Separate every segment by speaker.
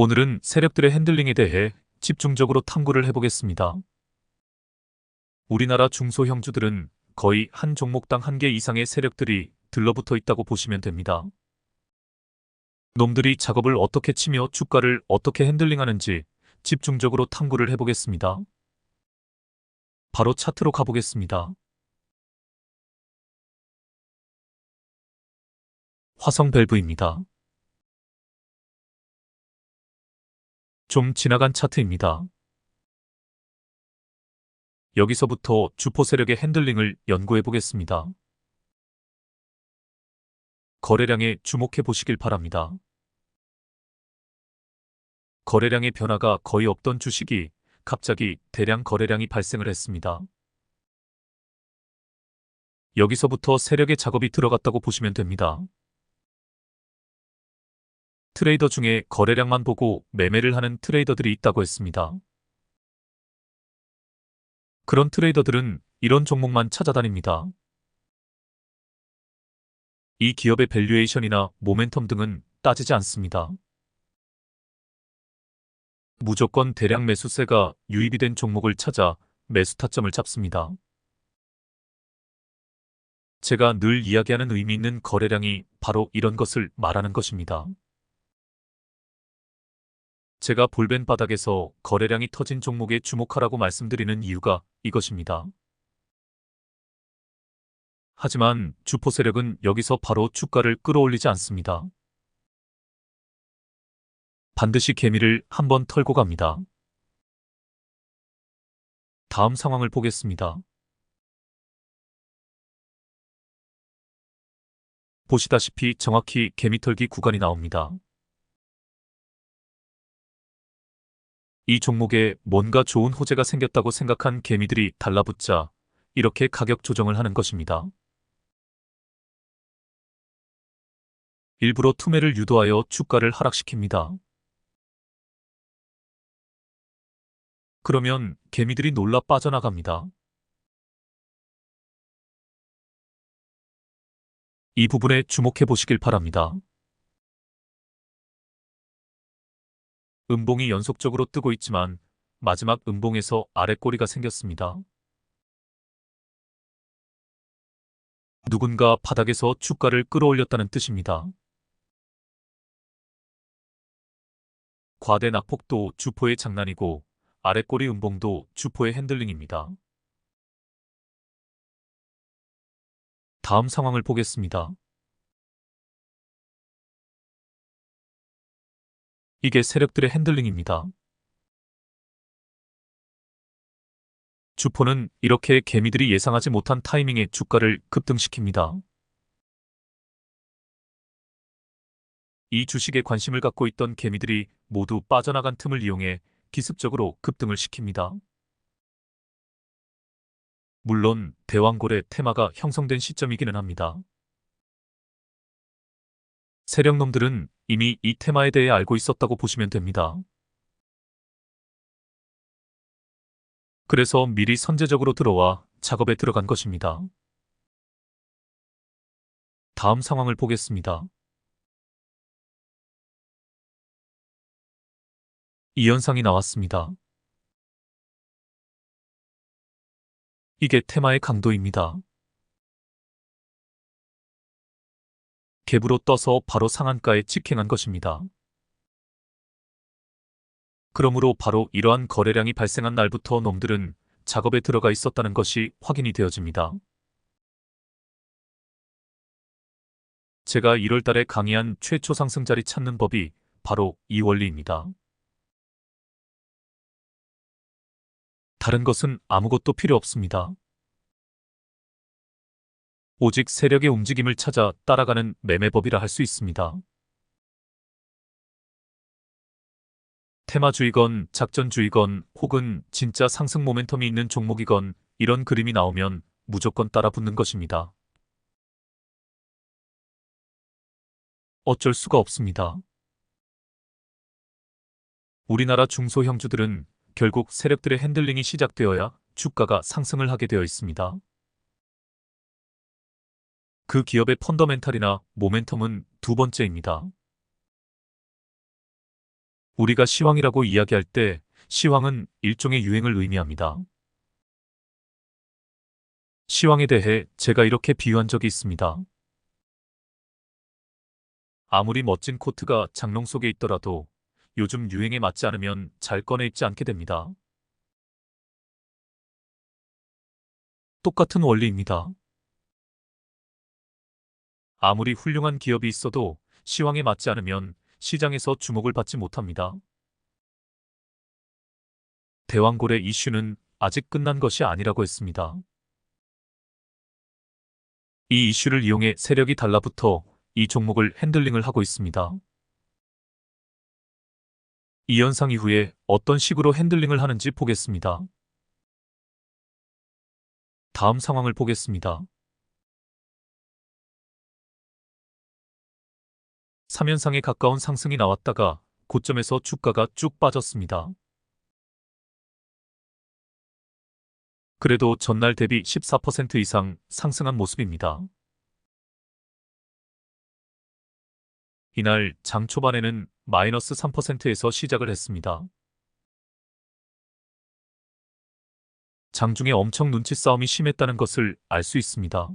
Speaker 1: 오늘은 세력들의 핸들링에 대해 집중적으로 탐구를 해보겠습니다. 우리나라 중소형주들은 거의 한 종목당 한 개 이상의 세력들이 들러붙어 있다고 보시면 됩니다. 놈들이 작업을 어떻게 치며 주가를 어떻게 핸들링하는지 집중적으로 탐구를 해보겠습니다. 바로 차트로 가보겠습니다. 화성밸브입니다. 좀 지나간 차트입니다. 여기서부터 주포 세력의 핸들링을 연구해 보겠습니다. 거래량에 주목해 보시길 바랍니다. 거래량의 변화가 거의 없던 주식이 갑자기 대량 거래량이 발생을 했습니다. 여기서부터 세력의 작업이 들어갔다고 보시면 됩니다. 트레이더 중에 거래량만 보고 매매를 하는 트레이더들이 있다고 했습니다. 그런 트레이더들은 이런 종목만 찾아다닙니다. 이 기업의 밸류에이션이나 모멘텀 등은 따지지 않습니다. 무조건 대량 매수세가 유입이 된 종목을 찾아 매수 타점을 잡습니다. 제가 늘 이야기하는 의미 있는 거래량이 바로 이런 것을 말하는 것입니다. 제가 볼벤 바닥에서 거래량이 터진 종목에 주목하라고 말씀드리는 이유가 이것입니다. 하지만 주포 세력은 여기서 바로 주가를 끌어올리지 않습니다. 반드시 개미를 한번 털고 갑니다. 다음 상황을 보겠습니다. 보시다시피 정확히 개미털기 구간이 나옵니다. 이 종목에 뭔가 좋은 호재가 생겼다고 생각한 개미들이 달라붙자 이렇게 가격 조정을 하는 것입니다. 일부러 투매를 유도하여 주가를 하락시킵니다. 그러면 개미들이 놀라 빠져나갑니다. 이 부분에 주목해 보시길 바랍니다. 음봉이 연속적으로 뜨고 있지만 마지막 음봉에서 아래 꼬리가 생겼습니다. 누군가 바닥에서 주가를 끌어올렸다는 뜻입니다. 과대 낙폭도 주포의 장난이고 아래 꼬리 음봉도 주포의 핸들링입니다. 다음 상황을 보겠습니다. 이게 세력들의 핸들링입니다. 주포는 이렇게 개미들이 예상하지 못한 타이밍에 주가를 급등시킵니다. 이 주식에 관심을 갖고 있던 개미들이 모두 빠져나간 틈을 이용해 기습적으로 급등을 시킵니다. 물론 대왕고래 테마가 형성된 시점이기는 합니다. 세력놈들은 이미 이 테마에 대해 알고 있었다고 보시면 됩니다. 그래서 미리 선제적으로 들어와 작업에 들어간 것입니다. 다음 상황을 보겠습니다. 이 현상이 나왔습니다. 이게 테마의 강도입니다. 갭으로 떠서 바로 상한가에 직행한 것입니다. 그러므로 바로 이러한 거래량이 발생한 날부터 놈들은 작업에 들어가 있었다는 것이 확인이 되어집니다. 제가 1월 달에 강의한 최초 상승자리 찾는 법이 바로 이 원리입니다. 다른 것은 아무것도 필요 없습니다. 오직 세력의 움직임을 찾아 따라가는 매매법이라 할 수 있습니다. 테마주이건 작전주이건 혹은 진짜 상승 모멘텀이 있는 종목이건 이런 그림이 나오면 무조건 따라 붙는 것입니다. 어쩔 수가 없습니다. 우리나라 중소형주들은 결국 세력들의 핸들링이 시작되어야 주가가 상승을 하게 되어 있습니다. 그 기업의 펀더멘탈이나 모멘텀은 두 번째입니다. 우리가 시황이라고 이야기할 때 시황은 일종의 유행을 의미합니다. 시황에 대해 제가 이렇게 비유한 적이 있습니다. 아무리 멋진 코트가 장롱 속에 있더라도 요즘 유행에 맞지 않으면 잘 꺼내 입지 않게 됩니다. 똑같은 원리입니다. 아무리 훌륭한 기업이 있어도 시황에 맞지 않으면 시장에서 주목을 받지 못합니다. 대왕고래 이슈는 아직 끝난 것이 아니라고 했습니다. 이 이슈를 이용해 세력이 달라붙어 이 종목을 핸들링을 하고 있습니다. 이 현상 이후에 어떤 식으로 핸들링을 하는지 보겠습니다. 다음 상황을 보겠습니다. 3연상에 가까운 상승이 나왔다가 고점에서 주가가 쭉 빠졌습니다. 그래도 전날 대비 14% 이상 상승한 모습입니다. 이날 장 초반에는 마이너스 3%에서 시작을 했습니다. 장중에 엄청 눈치 싸움이 심했다는 것을 알 수 있습니다.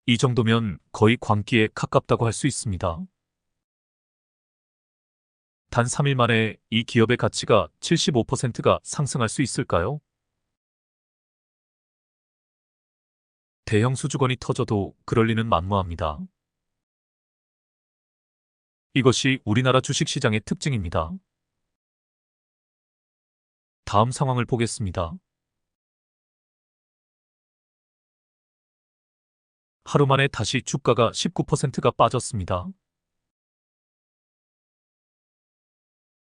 Speaker 1: 이 정도면 거의 광기에 가깝다고 할 수 있습니다. 단 3일 만에 이 기업의 가치가 75%가 상승할 수 있을까요? 대형 수주건이 터져도 그럴 리는 만무합니다. 이것이 우리나라 주식시장의 특징입니다. 다음 상황을 보겠습니다. 하루 만에 다시 주가가 19%가 빠졌습니다.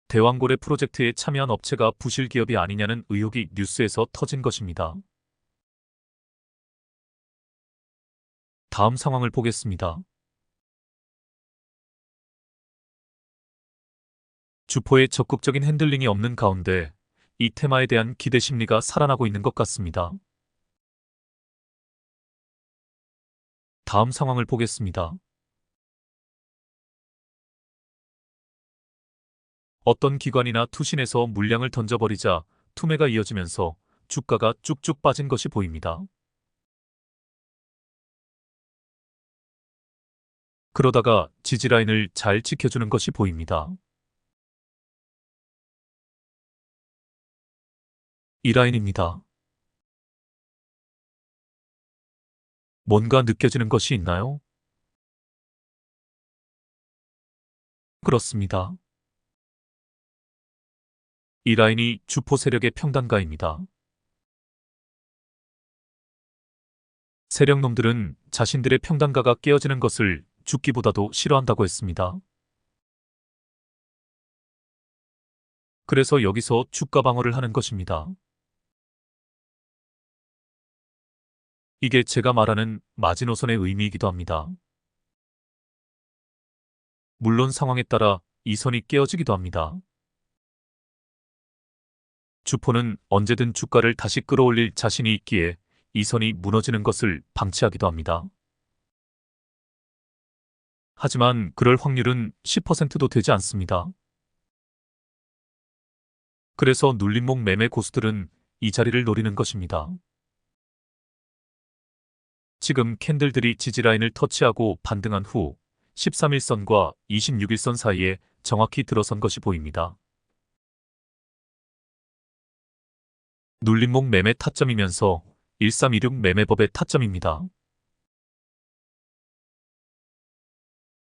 Speaker 1: 대왕고래 프로젝트에 참여한 업체가 부실 기업이 아니냐는 의혹이 뉴스에서 터진 것입니다. 다음 상황을 보겠습니다. 주포의 적극적인 핸들링이 없는 가운데 이 테마에 대한 기대 심리가 살아나고 있는 것 같습니다. 다음 상황을 보겠습니다. 어떤 기관이나 투신에서 물량을 던져버리자 투매가 이어지면서 주가가 쭉쭉 빠진 것이 보입니다. 그러다가 지지라인을 잘 지켜주는 것이 보입니다. 이 라인입니다. 뭔가 느껴지는 것이 있나요? 그렇습니다. 이 라인이 주포 세력의 평단가입니다. 세력놈들은 자신들의 평단가가 깨어지는 것을 죽기보다도 싫어한다고 했습니다. 그래서 여기서 주가 방어를 하는 것입니다. 이게 제가 말하는 마지노선의 의미이기도 합니다. 물론 상황에 따라 이 선이 깨어지기도 합니다. 주포는 언제든 주가를 다시 끌어올릴 자신이 있기에 이 선이 무너지는 것을 방치하기도 합니다. 하지만 그럴 확률은 10%도 되지 않습니다. 그래서 눌림목 매매 고수들은 이 자리를 노리는 것입니다. 지금 캔들들이 지지라인을 터치하고 반등한 후 13일선과 26일선 사이에 정확히 들어선 것이 보입니다. 눌림목 매매 타점이면서 1326 매매법의 타점입니다.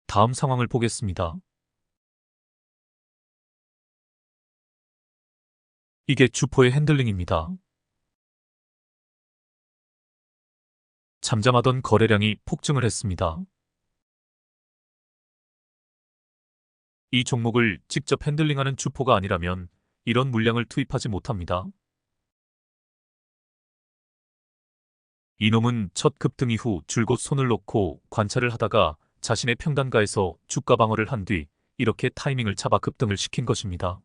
Speaker 1: 다음 상황을 보겠습니다. 이게 주포의 핸들링입니다. 잠잠하던 거래량이 폭증을 했습니다. 이 종목을 직접 핸들링하는 주포가 아니라면 이런 물량을 투입하지 못합니다. 이놈은 첫 급등 이후 줄곧 손을 놓고 관찰을 하다가 자신의 평단가에서 주가 방어를 한 뒤 이렇게 타이밍을 잡아 급등을 시킨 것입니다.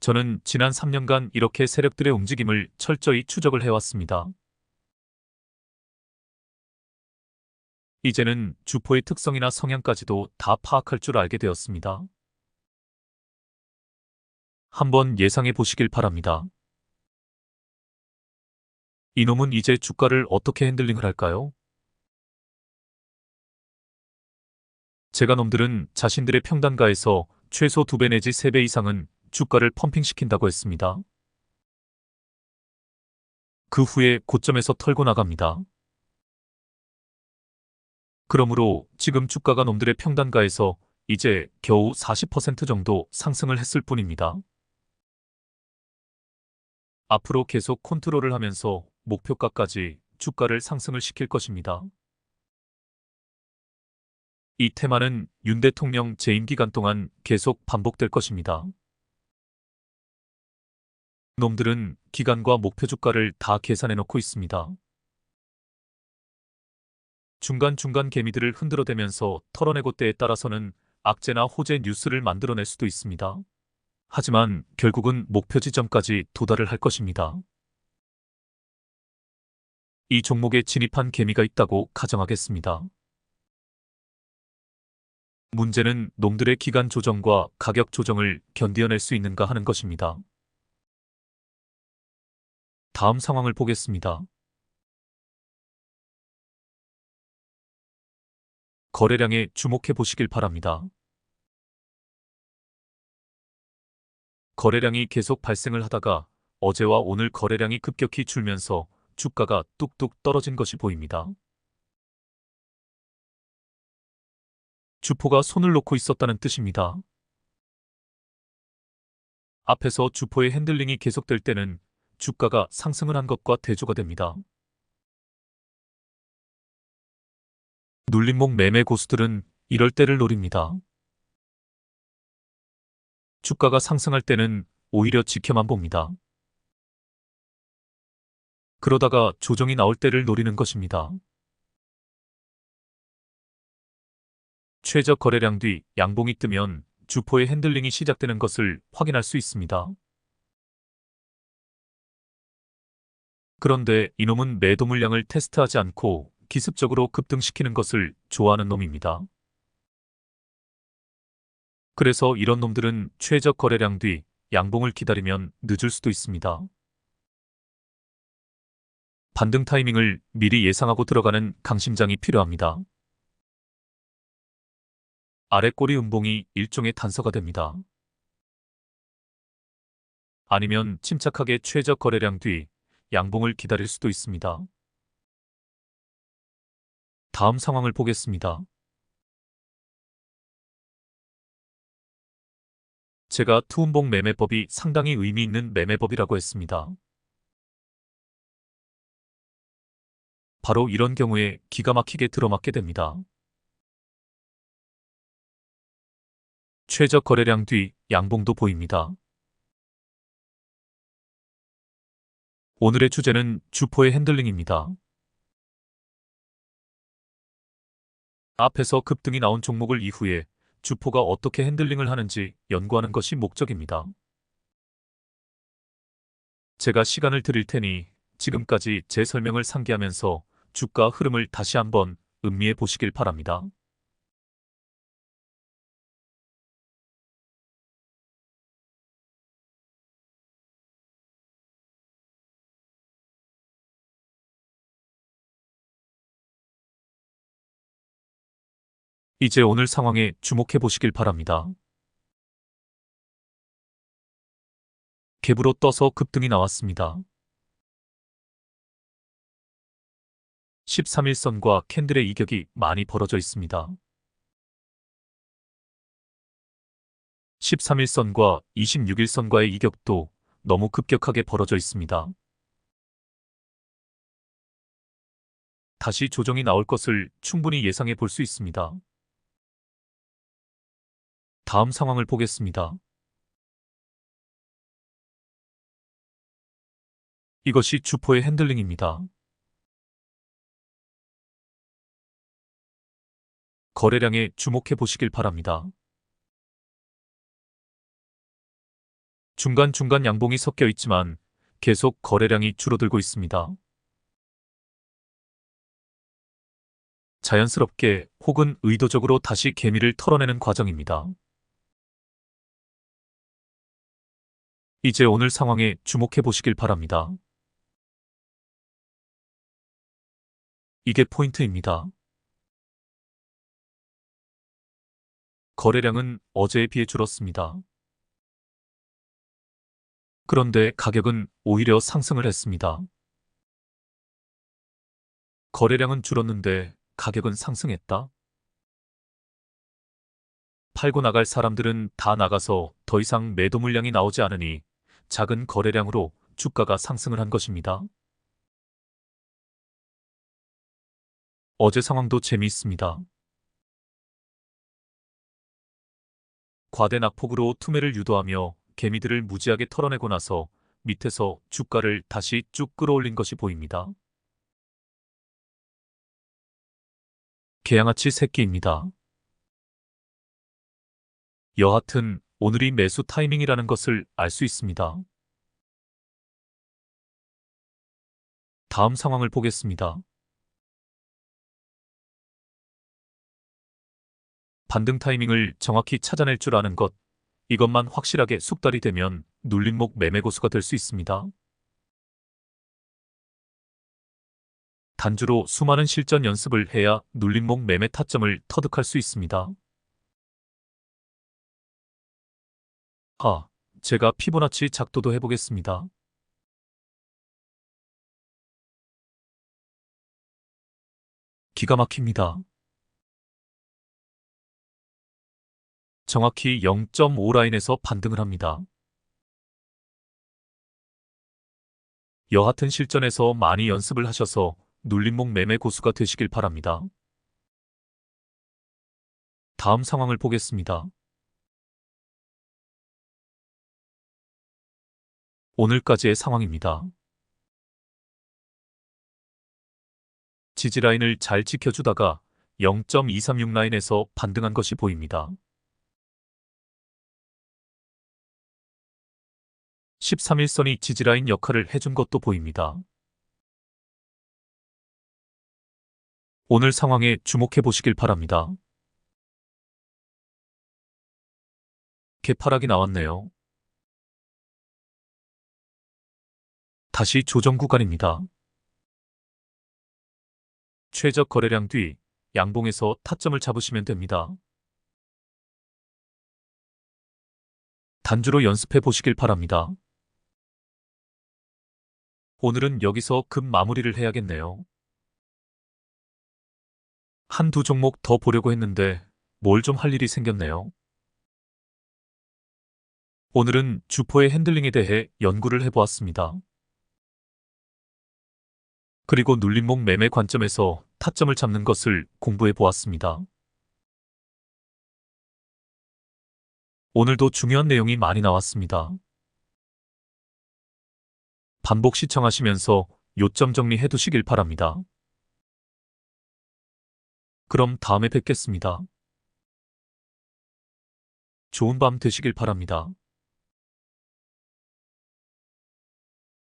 Speaker 1: 저는 지난 3년간 이렇게 세력들의 움직임을 철저히 추적을 해왔습니다. 이제는 주포의 특성이나 성향까지도 다 파악할 줄 알게 되었습니다. 한번 예상해 보시길 바랍니다. 이놈은 이제 주가를 어떻게 핸들링을 할까요? 제가 놈들은 자신들의 평단가에서 최소 2배 내지 3배 이상은 주가를 펌핑시킨다고 했습니다. 그 후에 고점에서 털고 나갑니다. 그러므로 지금 주가가 놈들의 평단가에서 이제 겨우 40% 정도 상승을 했을 뿐입니다. 앞으로 계속 컨트롤을 하면서 목표가까지 주가를 상승을 시킬 것입니다. 이 테마는 윤 대통령 재임 기간 동안 계속 반복될 것입니다. 놈들은 기간과 목표 주가를 다 계산해 놓고 있습니다. 중간중간 개미들을 흔들어대면서 털어내고 때에 따라서는 악재나 호재 뉴스를 만들어낼 수도 있습니다. 하지만 결국은 목표 지점까지 도달을 할 것입니다. 이 종목에 진입한 개미가 있다고 가정하겠습니다. 문제는 놈들의 기간 조정과 가격 조정을 견뎌낼 수 있는가 하는 것입니다. 다음 상황을 보겠습니다. 거래량에 주목해 보시길 바랍니다. 거래량이 계속 발생을 하다가 어제와 오늘 거래량이 급격히 줄면서 주가가 뚝뚝 떨어진 것이 보입니다. 주포가 손을 놓고 있었다는 뜻입니다. 앞에서 주포의 핸들링이 계속될 때는 주가가 상승을 한 것과 대조가 됩니다. 눌림목 매매 고수들은 이럴 때를 노립니다. 주가가 상승할 때는 오히려 지켜만 봅니다. 그러다가 조정이 나올 때를 노리는 것입니다. 최저 거래량 뒤 양봉이 뜨면 주포의 핸들링이 시작되는 것을 확인할 수 있습니다. 그런데 이놈은 매도 물량을 테스트하지 않고 기습적으로 급등시키는 것을 좋아하는 놈입니다. 그래서 이런 놈들은 최저 거래량 뒤 양봉을 기다리면 늦을 수도 있습니다. 반등 타이밍을 미리 예상하고 들어가는 강심장이 필요합니다. 아래 꼬리 음봉이 일종의 단서가 됩니다. 아니면 침착하게 최저 거래량 뒤 양봉을 기다릴 수도 있습니다. 다음 상황을 보겠습니다. 제가 투음봉 매매법이 상당히 의미 있는 매매법이라고 했습니다. 바로 이런 경우에 기가 막히게 들어맞게 됩니다. 최저 거래량 뒤 양봉도 보입니다. 오늘의 주제는 주포의 핸들링입니다. 앞에서 급등이 나온 종목을 이후에 주포가 어떻게 핸들링을 하는지 연구하는 것이 목적입니다. 제가 시간을 드릴 테니 지금까지 제 설명을 상기하면서 주가 흐름을 다시 한번 음미해 보시길 바랍니다. 이제 오늘 상황에 주목해 보시길 바랍니다. 갭으로 떠서 급등이 나왔습니다. 13일선과 캔들의 이격이 많이 벌어져 있습니다. 13일선과 26일선과의 이격도 너무 급격하게 벌어져 있습니다. 다시 조정이 나올 것을 충분히 예상해 볼 수 있습니다. 다음 상황을 보겠습니다. 이것이 주포의 핸들링입니다. 거래량에 주목해 보시길 바랍니다. 중간중간 양봉이 섞여 있지만 계속 거래량이 줄어들고 있습니다. 자연스럽게 혹은 의도적으로 다시 개미를 털어내는 과정입니다. 이제 오늘 상황에 주목해 보시길 바랍니다. 이게 포인트입니다. 거래량은 어제에 비해 줄었습니다. 그런데 가격은 오히려 상승을 했습니다. 거래량은 줄었는데 가격은 상승했다. 팔고 나갈 사람들은 다 나가서 더 이상 매도 물량이 나오지 않으니 작은 거래량으로 주가가 상승을 한 것입니다. 어제 상황도 재미있습니다. 과대 낙폭으로 투매를 유도하며 개미들을 무지하게 털어내고 나서 밑에서 주가를 다시 쭉 끌어올린 것이 보입니다. 개양아치 새끼입니다. 여하튼 오늘이 매수 타이밍이라는 것을 알 수 있습니다. 다음 상황을 보겠습니다. 반등 타이밍을 정확히 찾아낼 줄 아는 것, 이것만 확실하게 숙달이 되면 눌림목 매매 고수가 될 수 있습니다. 단주로 수많은 실전 연습을 해야 눌림목 매매 타점을 터득할 수 있습니다. 제가 피보나치 작도도 해보겠습니다. 기가 막힙니다. 정확히 0.5 라인에서 반등을 합니다. 여하튼 실전에서 많이 연습을 하셔서 눌림목 매매 고수가 되시길 바랍니다. 다음 상황을 보겠습니다. 오늘까지의 상황입니다. 지지라인을 잘 지켜주다가 0.236 라인에서 반등한 것이 보입니다. 13일선이 지지라인 역할을 해준 것도 보입니다. 오늘 상황에 주목해 보시길 바랍니다. 개파락이 나왔네요. 다시 조정 구간입니다. 최적 거래량 뒤 양봉에서 타점을 잡으시면 됩니다. 단주로 연습해 보시길 바랍니다. 오늘은 여기서 급 마무리를 해야겠네요. 한두 종목 더 보려고 했는데 뭘 좀 할 일이 생겼네요. 오늘은 주포의 핸들링에 대해 연구를 해보았습니다. 그리고 눌림목 매매 관점에서 타점을 잡는 것을 공부해 보았습니다. 오늘도 중요한 내용이 많이 나왔습니다. 반복 시청하시면서 요점 정리해 두시길 바랍니다. 그럼 다음에 뵙겠습니다. 좋은 밤 되시길 바랍니다.